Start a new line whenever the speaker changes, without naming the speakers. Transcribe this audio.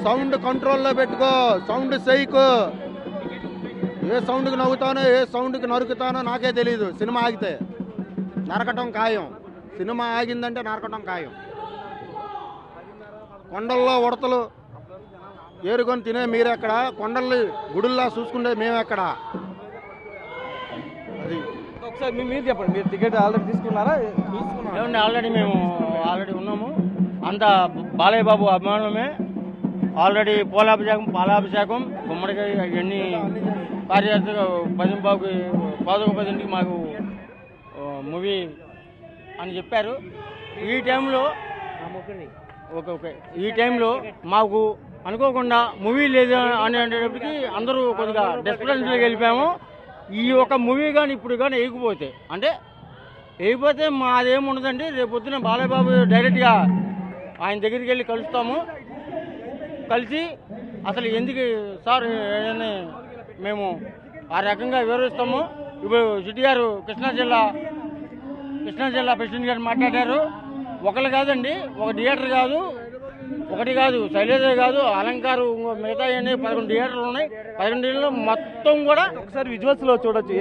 Sound కంట్రోల్లో పెట్టుకో, sound సైకు. ఏ సౌండ్కి నవ్వుతానో ఏ సౌండ్కి నరుకుతానో నాకే తెలియదు. సినిమా ఆగితే నరకటం ఖాయం. సినిమా ఆగిందంటే నరకటం ఖాయం. కొండల్లో ఉడతలు ఏరుకొని తినే మీరెక్కడ, కొండల్ని గుడుల్లా చూసుకుంటే మేమెక్కడ? అది
ఒకసారి మీరు చెప్పండి, మీరు టికెట్ ఆల్రెడీ తీసుకున్నారా?
ఏమండి, ఆల్రెడీ ఉన్నాము. అంత బాలయ్య బాబు అభిమానమే. ఆల్రెడీ పాలాభిషేకం గుమ్మడికాయ ఇవన్నీ కార్యకర్తగా 10:10కి మాకు మూవీ అని చెప్పారు. ఈ టైంలో ఈ టైంలో మాకు అనుకోకుండా మూవీ లేదు అనేటప్పటికి అందరూ కొద్దిగా డిస్టర్బెన్స్లోకి వెళ్ళిపోయాము. ఈ ఒక మూవీ కానీ ఇప్పుడు కానీ వేయకపోతే మాదేముండదండి. రేపు పొద్దున బాలయ్య బాబు డైరెక్ట్గా ఆయన దగ్గరికి వెళ్ళి కలుస్తాము. కలిసి అసలు ఎందుకు సార్ అని మేము ఆ రకంగా వివరిస్తాము. ఇప్పుడు సిటీ గారు కృష్ణా జిల్లా ప్రెసిడెంట్ గారు మాట్లాడారు. ఒకళ్ళు కాదండి, ఒక థియేటర్ కాదు, ఒకటి కాదు, శైలేజ కాదు, అలంకారు, మిగతా 11 థియేటర్లు ఉన్నాయి. 11 మొత్తం కూడా
ఒకసారి విజువల్స్లో చూడొచ్చు.